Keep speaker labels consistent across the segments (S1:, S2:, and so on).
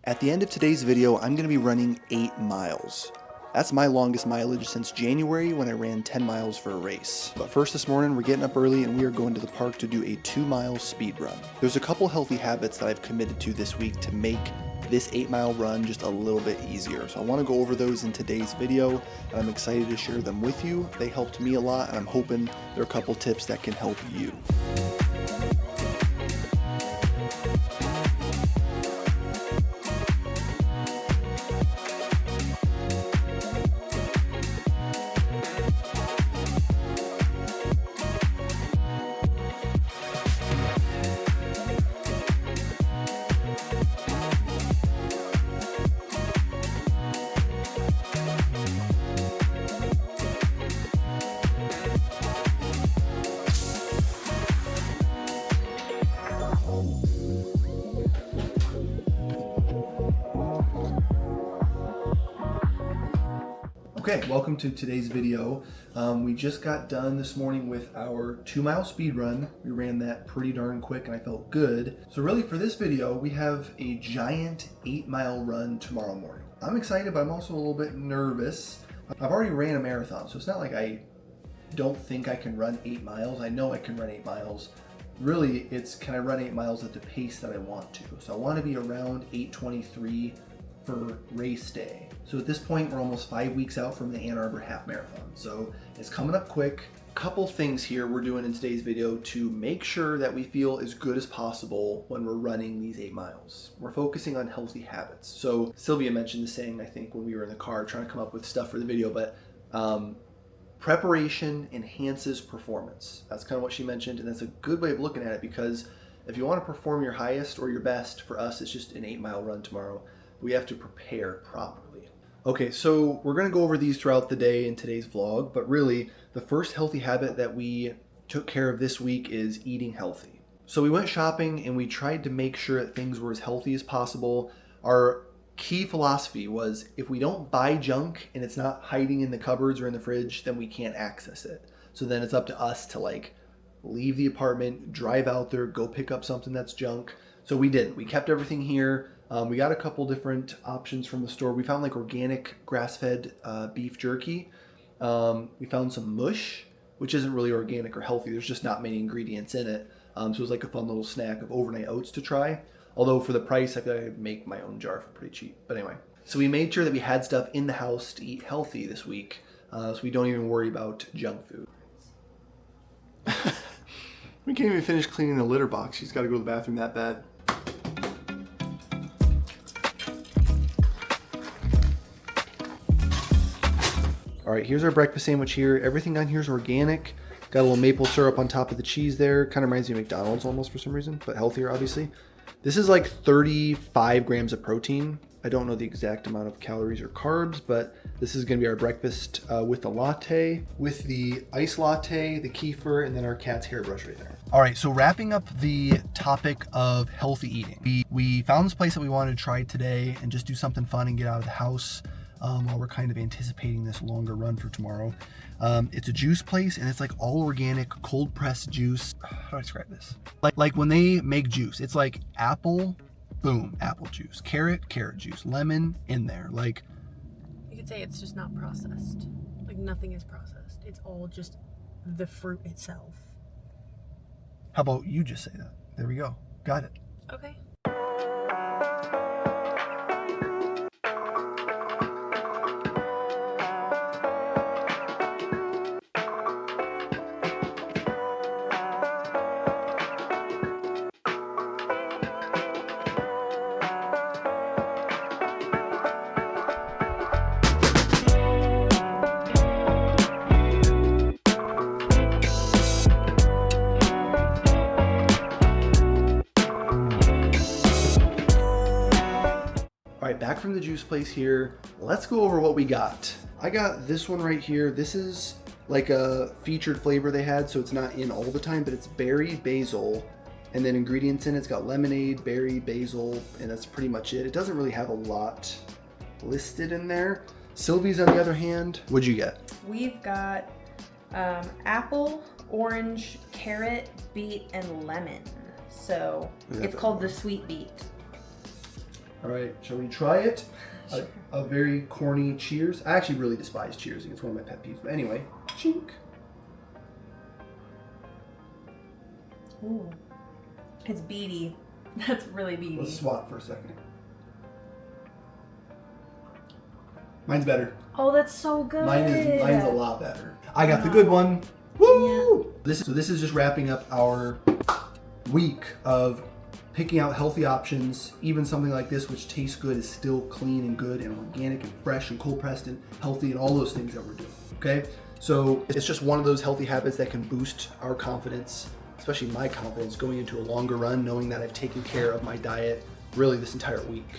S1: At the end of today's video, I'm going to be running 8 miles. That's my longest mileage since January when I ran 10 miles for a race. But first this morning, we're getting up early and we are going to the park to do a 2-mile speed run. There's a couple healthy habits that I've committed to this week to make this 8-mile run just a little bit easier. So I want to go over those in today's video and I'm excited to share them with you. They helped me a lot and I'm hoping there are a couple tips that can help you. Okay, welcome to today's video. We just got done this morning with our 2-mile speed run. We ran that pretty darn quick and I felt good. So really for this video, we have a giant 8-mile run tomorrow morning. I'm excited, but I'm also a little bit nervous. I've already ran a marathon, so it's not like I don't think I can run 8 miles. I know I can run 8 miles. Really, it's can I run 8 miles at the pace that I want to? So I want to be around 8:23 for race day. So at this point, we're almost 5 weeks out from the Ann Arbor Half Marathon. So it's coming up quick. Couple things here we're doing in today's video to make sure that we feel as good as possible when we're running these 8 miles. We're focusing on healthy habits. So Sylvia mentioned this saying, I think when we were in the car trying to come up with stuff for the video, but preparation enhances performance. That's kind of what she mentioned, and that's a good way of looking at it because if you want to perform your highest or your best, for us it's just an 8-mile run tomorrow, we have to prepare properly. Okay, so we're going to go over these throughout the day in today's vlog, but really the first healthy habit that we took care of this week is eating healthy. So we went shopping and we tried to make sure that things were as healthy as possible. Our key philosophy was if we don't buy junk and it's not hiding in the cupboards or in the fridge, then we can't access it. So then it's up to us to leave the apartment, drive out there, go pick up something that's junk. So we didn't. We kept everything here. We got a couple different options from the store. We found organic grass-fed beef jerky. We found some mush, which isn't really organic or healthy. There's just not many ingredients in it. So it was like a fun little snack of overnight oats to try. Although for the price, I feel like I'd make my own jar for pretty cheap. But anyway, so we made sure that we had stuff in the house to eat healthy this week. So we don't even worry about junk food. We can't even finish cleaning the litter box. She's got to go to the bathroom that bad. All right, here's our breakfast sandwich here. Everything on here is organic. Got a little maple syrup on top of the cheese there. Kind of reminds me of McDonald's almost for some reason, but healthier, obviously. This is like 35 grams of protein. I don't know the exact amount of calories or carbs, but this is gonna be our breakfast with the latte, with the iced latte, the kefir, and then our cat's hairbrush right there. All right, so wrapping up the topic of healthy eating. We found this place that we wanted to try today and just do something fun and get out of the house. While we're kind of anticipating this longer run for tomorrow. It's a juice place and it's like all organic cold pressed juice. How do I describe this? Like when they make juice, it's like apple, boom, apple juice, carrot juice, lemon in there. Like
S2: you could say it's just not processed. Like nothing is processed. It's all just the fruit itself.
S1: How about you just say that? There we go. Got it.
S2: Okay.
S1: All right, back from the juice place here. Let's go over what we got. I got this one right here. This is like a featured flavor they had, so it's not in all the time, but it's berry basil. And then ingredients in it, it's got lemonade, berry, basil, and that's pretty much it. It doesn't really have a lot listed in there. Sylvie's on the other hand, what'd you get?
S3: We've got apple, orange, carrot, beet, and lemon. So it's called the sweet beet.
S1: All right, shall we try it?
S3: Sure.
S1: A very corny cheers. I actually really despise cheers. It's one of my pet peeves. But anyway, chink.
S3: Ooh. It's beady. That's really beady.
S1: Let's swap for a second. Mine's better.
S3: Oh, that's so good.
S1: Mine's a lot better. I got the good one. Woo! This is just wrapping up our week of picking out healthy options. Even something like this, which tastes good, is still clean and good and organic and fresh and cold pressed and healthy and all those things that we're doing. Okay, so it's just one of those healthy habits that can boost our confidence, especially my confidence, going into a longer run, knowing that I've taken care of my diet really this entire week.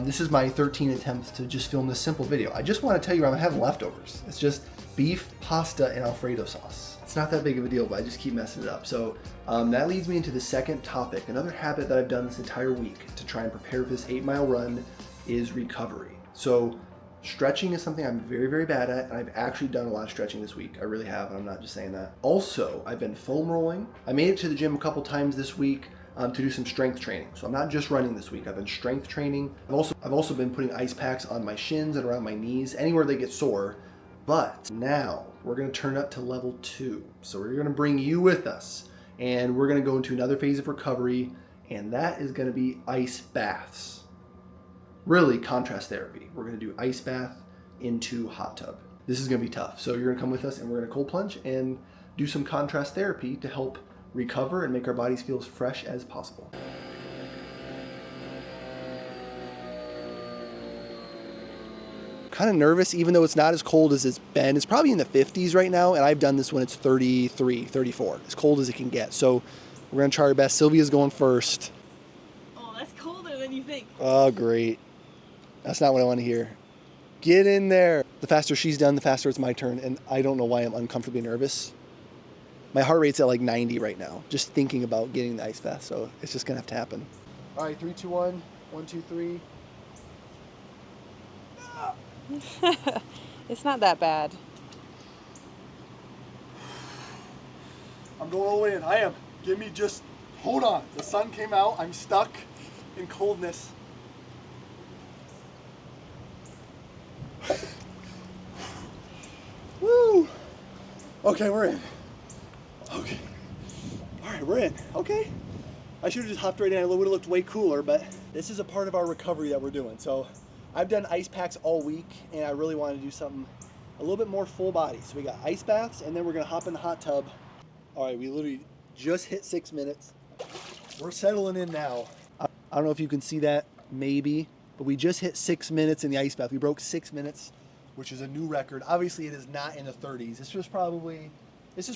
S1: This is my 13 attempts to just film this simple video. I just want to tell you I'm having leftovers. It's just beef, pasta, and Alfredo sauce. It's not that big of a deal, but I just keep messing it up. So that leads me into the second topic. Another habit that I've done this entire week to try and prepare for this 8-mile run is recovery. So stretching is something I'm very, very bad at, and I've actually done a lot of stretching this week. I really have, and I'm not just saying that. Also, I've been foam rolling. I made it to the gym a couple times this week to do some strength training. So I'm not just running this week. I've been strength training. I've also been putting ice packs on my shins and around my knees, anywhere they get sore. But now we're gonna turn it up to level 2. So we're gonna bring you with us, and we're gonna go into another phase of recovery, and that is gonna be ice baths. Really, contrast therapy. We're gonna do ice bath into hot tub. This is gonna be tough. So you're gonna come with us, and we're gonna cold plunge and do some contrast therapy to help recover and make our bodies feel as fresh as possible. Kind of nervous, even though it's not as cold as it's been. It's probably in the 50s right now, and I've done this when it's 33, 34, as cold as it can get. So we're gonna try our best. Sylvia's going first.
S2: Oh, that's colder than you think.
S1: Oh, great. That's not what I want to hear. Get in there. The faster she's done, the faster it's my turn, and I don't know why I'm uncomfortably nervous. My heart rate's at like 90 right now, just thinking about getting the ice bath, so it's just gonna have to happen. All right, 3, 2, 1. 1, 2, 3.
S2: It's not that bad.
S1: I'm going all the way in. I am. Give me just, hold on. The sun came out. I'm stuck in coldness. Woo! Okay, we're in. Okay. All right, we're in. Okay. I should have just hopped right in. It would have looked way cooler, but this is a part of our recovery that we're doing. So I've done ice packs all week, and I really want to do something a little bit more full body. So we got ice baths, and then we're going to hop in the hot tub. All right, we literally just hit 6 minutes. We're settling in now. I don't know if you can see that, maybe, but we just hit 6 minutes in the ice bath. We broke 6 minutes, which is a new record. Obviously, it is not in the 30s. This is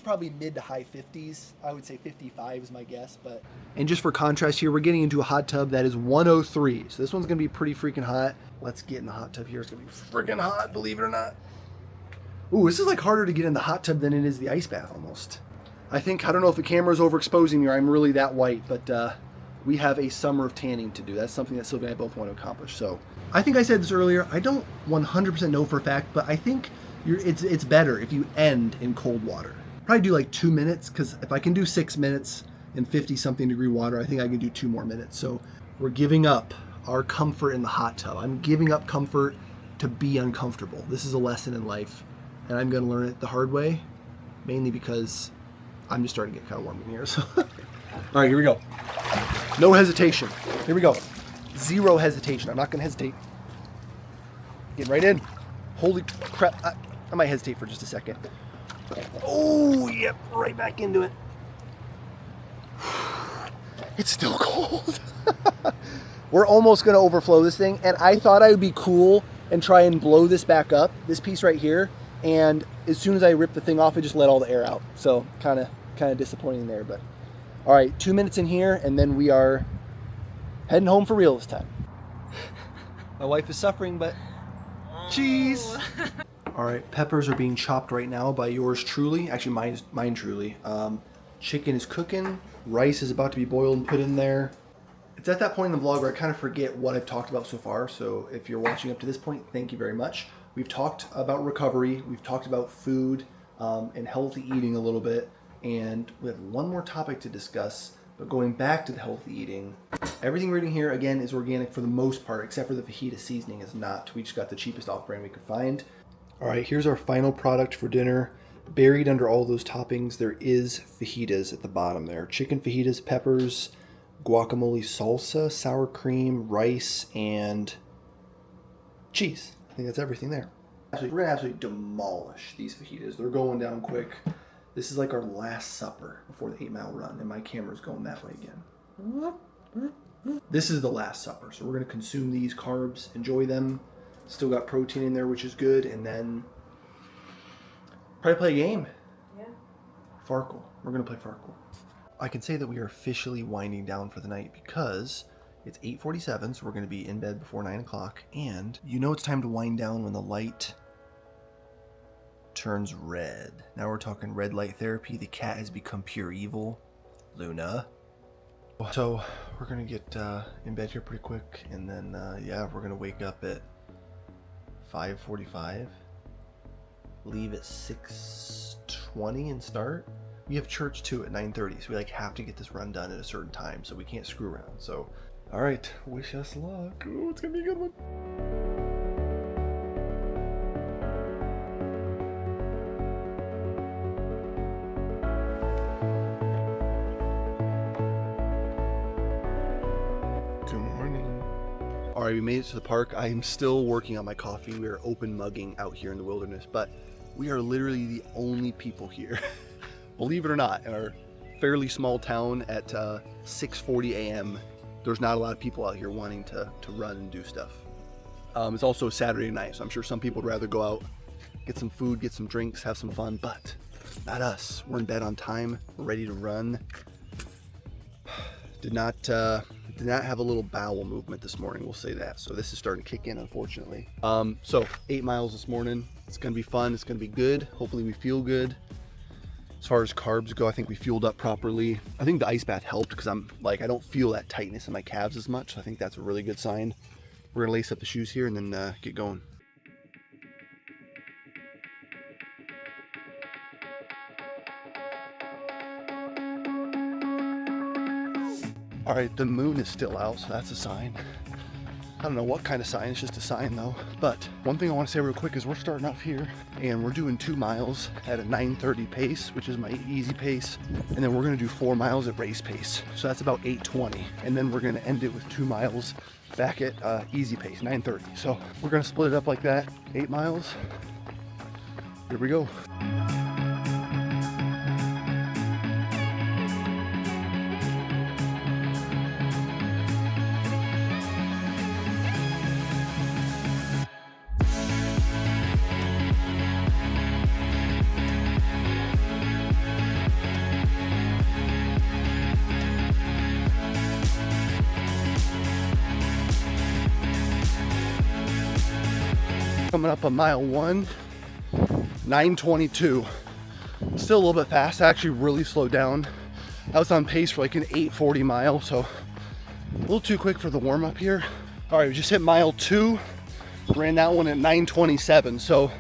S1: probably mid to high 50s. I would say 55 is my guess. But and just for contrast here, we're getting into a hot tub that is 103. So this one's gonna be pretty freaking hot. Let's get in the hot tub here. It's gonna be freaking hot, believe it or not. Ooh, this is like harder to get in the hot tub than it is the ice bath almost. I don't know if the camera's overexposing me or I'm really that white, but we have a summer of tanning to do. That's something that Sylvia and I both want to accomplish. So I think I said this earlier. I don't 100% know for a fact, but I think it's better if you end in cold water. Probably do like 2 minutes, because if I can do 6 minutes in 50-something degree water, I think I can do 2 more minutes. So we're giving up our comfort in the hot tub. I'm giving up comfort to be uncomfortable. This is a lesson in life, and I'm going to learn it the hard way, mainly because I'm just starting to get kind of warm in here. So, all right, here we go. No hesitation. Here we go. Zero hesitation. I'm not going to hesitate. Getting right in. Holy crap. I might hesitate for just a second. Oh, yep, right back into it. It's still cold. We're almost going to overflow this thing, and I thought I would be cool and try and blow this back up, this piece right here, and as soon as I ripped the thing off, I just let all the air out. So kind of disappointing there, but all right, 2 minutes in here, and then we are heading home for real this time. My wife is suffering, but cheese. All right, peppers are being chopped right now by yours truly. Actually, mine truly. Chicken is cooking. Rice is about to be boiled and put in there. It's at that point in the vlog where I kind of forget what I've talked about so far. So if you're watching up to this point, thank you very much. We've talked about recovery. We've talked about food and healthy eating a little bit. And we have one more topic to discuss. But going back to the healthy eating, Everything we're eating here, again, is organic for the most part, except for the fajita seasoning is not. We just got the cheapest off-brand we could find. All right, here's our final product for dinner. Buried under all those toppings, there is fajitas at the bottom there. Chicken fajitas, peppers, guacamole salsa, sour cream, rice, and cheese. I think that's everything there. We're gonna absolutely demolish these fajitas. They're going down quick. This is like our last supper before the 8 Mile run, and my camera's going that way again. This is the last supper, so we're gonna consume these carbs, enjoy them. Still got protein in there, which is good, and then probably play a game.
S3: Yeah.
S1: Farkle. We're gonna play Farkle. I can say that we are officially winding down for the night because it's 8:47, so we're gonna be in bed before 9 o'clock, and you know it's time to wind down when the light turns red. Now we're talking red light therapy. The cat has become pure evil. Luna. So we're gonna get in bed here pretty quick, and then yeah, we're gonna wake up at 5:45, leave at 6:20 and start. We have church too at 9:30, so we like have to get this run done at a certain time, so we can't screw around. So all right, wish us luck. Oh, it's gonna be a good one. All right, we made it to the park. I am still working on my coffee. We are open mugging out here in the wilderness, but we are literally the only people here, believe it or not, in our fairly small town at 6:40 a.m. There's not a lot of people out here wanting to run and do stuff. It's also a Saturday night, so I'm sure some people would rather go out, get some food, get some drinks, have some fun, but not us. We're in bed on time. We're ready to run. Did not have a little bowel movement this morning, we'll say that. So this is starting to kick in, unfortunately. So 8 miles this morning. It's gonna be fun, it's gonna be good. Hopefully we feel good. As far as carbs go, I think we fueled up properly. I think the ice bath helped because I don't feel that tightness in my calves as much. So I think that's a really good sign. We're gonna lace up the shoes here and then get going. All right, the moon is still out, so that's a sign. I don't know what kind of sign, it's just a sign though. But one thing I want to say real quick is we're starting off here and we're doing 2 miles at a 9:30 pace, which is my easy pace. And then we're gonna do 4 miles at race pace. So that's about 8:20. And then we're gonna end it with 2 miles back at easy pace, 9:30. So we're gonna split it up like that, 8 miles. Here we go. Coming up on mile 1, 9:22. Still a little bit fast. I actually really slowed down. I was on pace for like an 8:40 mile, so a little too quick for the warm up here. All right, we just hit mile 2. Ran that one at 9:27, so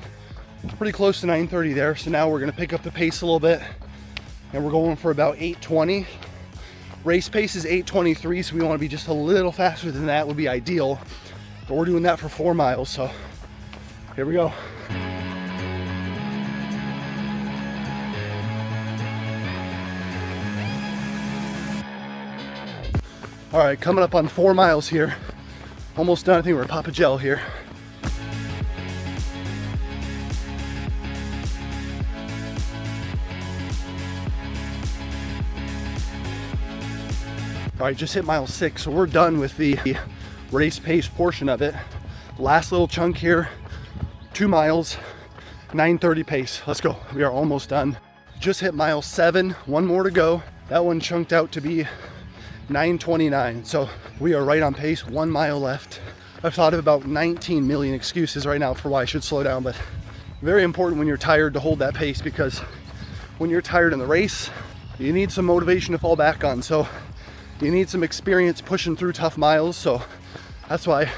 S1: pretty close to 9:30 there. So now we're gonna pick up the pace a little bit, and we're going for about 8:20. Race pace is 8:23, so we want to be just a little faster than that would be ideal. But we're doing that for 4 miles, so here we go. All right, coming up on 4 miles here. Almost done. I think we're at Papa Gel here. All right, just hit mile 6, so we're done with the race pace portion of it. Last little chunk here. 2 miles, 9:30 pace. Let's go. We are almost done. Just hit mile 7, 1 more to go. That one chunked out to be 9:29. So we are right on pace, 1 mile left. I've thought of about 19 million excuses right now for why I should slow down, but very important when you're tired to hold that pace, because when you're tired in the race, you need some motivation to fall back on. So you need some experience pushing through tough miles. So that's why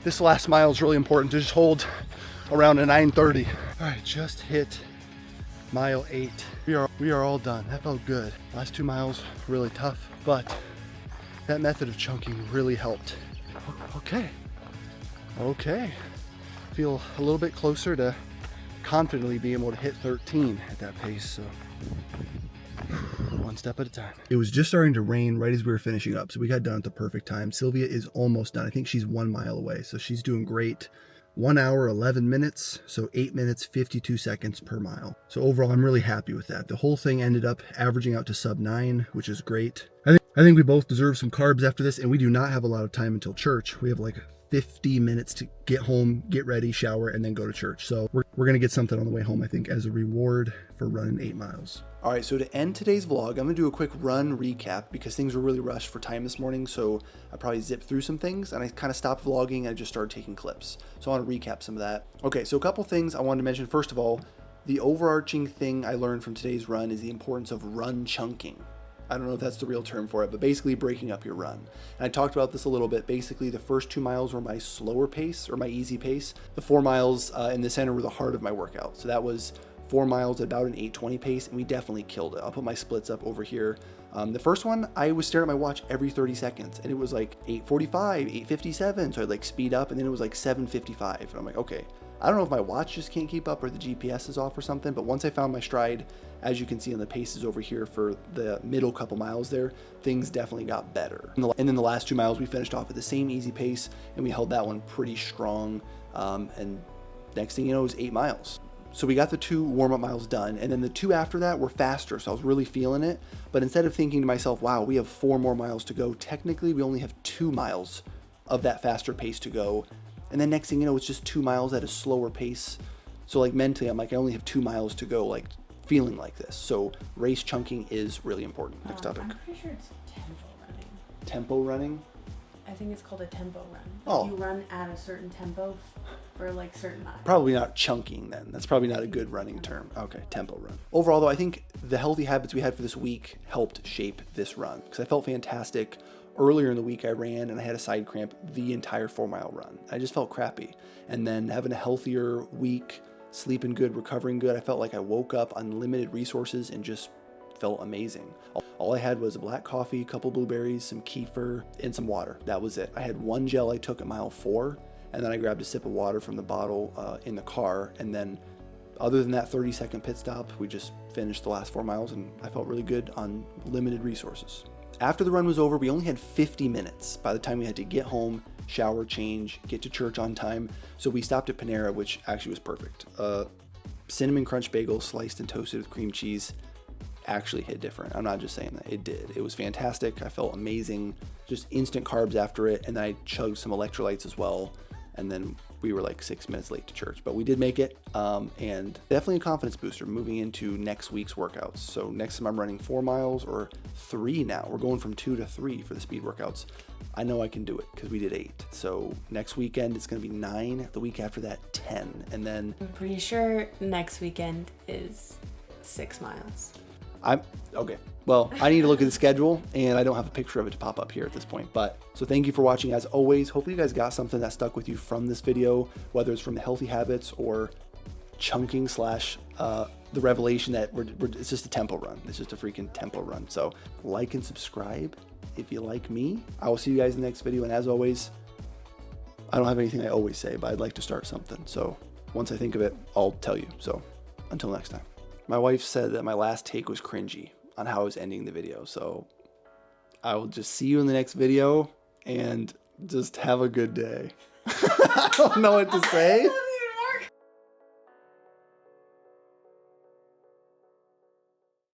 S1: this last mile is really important, to just hold around a 9:30. All right, just hit mile 8. We are all done. That felt good. Last 2 miles really tough, but that method of chunking really helped. Okay. Feel a little bit closer to confidently being able to hit 13 at that pace, so one step at a time. It was just starting to rain right as we were finishing up, so we got done at the perfect time. Sylvia is almost done. I think she's 1 mile away, so she's doing great. 1 hour, 11 minutes, so 8 minutes, 52 seconds per mile. So overall, I'm really happy with that. The whole thing ended up averaging out to sub 9, which is great. I think we both deserve some carbs after this, and we do not have a lot of time until church. We have like 50 minutes to get home, get ready, shower, and then go to church. So we're going to get something on the way home, I think, as a reward for running 8 miles. All right, so to end today's vlog, I'm going to do a quick run recap because things were really rushed for time this morning, so I probably zipped through some things, and I kind of stopped vlogging and I just started taking clips. So I want to recap some of that. Okay, so a couple things I wanted to mention. First of all, the overarching thing I learned from today's run is the importance of run chunking. I don't know if that's the real term for it, but basically breaking up your run. And I talked about this a little bit. Basically, the first 2 miles were my slower pace or my easy pace. The 4 miles in the center were the heart of my workout. So that was 4 miles at about an 8:20 pace, and we definitely killed it. I'll put my splits up over here. The first one, I was staring at my watch every 30 seconds, and it was like 8:45, 8:57. So I'd like speed up, and then it was like 7:55. And I'm like, okay, I don't know if my watch just can't keep up or the GPS is off or something, but once I found my stride, as you can see on the paces over here for the middle couple miles there, things definitely got better. And then the last 2 miles, we finished off at the same easy pace, and we held that one pretty strong. And next thing you know, it was 8 miles. So we got the 2 warm-up miles done, and then the 2 after that were faster, so I was really feeling it. But instead of thinking to myself, wow, we have 4 more miles to go, technically we only have 2 miles of that faster pace to go. And then next thing you know, it's just 2 miles at a slower pace. So like mentally, I'm like, I only have 2 miles to go, like feeling like this. So race chunking is really important. Next topic.
S2: I'm pretty sure it's tempo running.
S1: Tempo running?
S2: I think it's called a tempo run.
S1: Oh.
S2: You run at a certain tempo for like certain miles.
S1: Probably not chunking then. That's probably not a good running term. Okay, tempo run. Overall though, I think the healthy habits we had for this week helped shape this run because I felt fantastic. Earlier in the week I ran and I had a side cramp the entire 4 mile run. I just felt crappy. And then having a healthier week, sleeping good, recovering good, I felt like I woke up on limited resources and just felt amazing. All I had was a black coffee, a couple blueberries, some kefir, and some water. That was it. I had 1 gel I took at mile 4, and then I grabbed a sip of water from the bottle in the car. And then other than that 30-second pit stop, we just finished the last 4 miles, and I felt really good on limited resources. After the run was over, we only had 50 minutes by the time we had to get home, shower, change, get to church on time. So we stopped at Panera, which actually was perfect. Cinnamon Crunch bagel sliced and toasted with cream cheese actually hit different. I'm not just saying that, it did. It was fantastic. I felt amazing. Just instant carbs after it, and then I chugged some electrolytes as well. And then we were like 6 minutes late to church, but we did make it. And definitely a confidence booster moving into next week's workouts. So next time I'm running 4 miles or 3 now. We're going from 2 to 3 for the speed workouts. I know I can do it because we did 8. So next weekend it's going to be 9. The week after that, 10. And then
S2: I'm pretty sure next weekend is 6 miles.
S1: Okay. Well, I need to look at the schedule, and I don't have a picture of it to pop up here at this point. But so thank you for watching as always. Hopefully you guys got something that stuck with you from this video, whether it's from the healthy habits or chunking slash the revelation that it's just a tempo run. It's just a freaking tempo run. So like and subscribe if you like me. I will see you guys in the next video. And as always, I don't have anything I always say, but I'd like to start something. So once I think of it, I'll tell you. So until next time. My wife said that my last take was cringy on how I was ending the video. So I will just see you in the next video and just have a good day. I don't know what to say.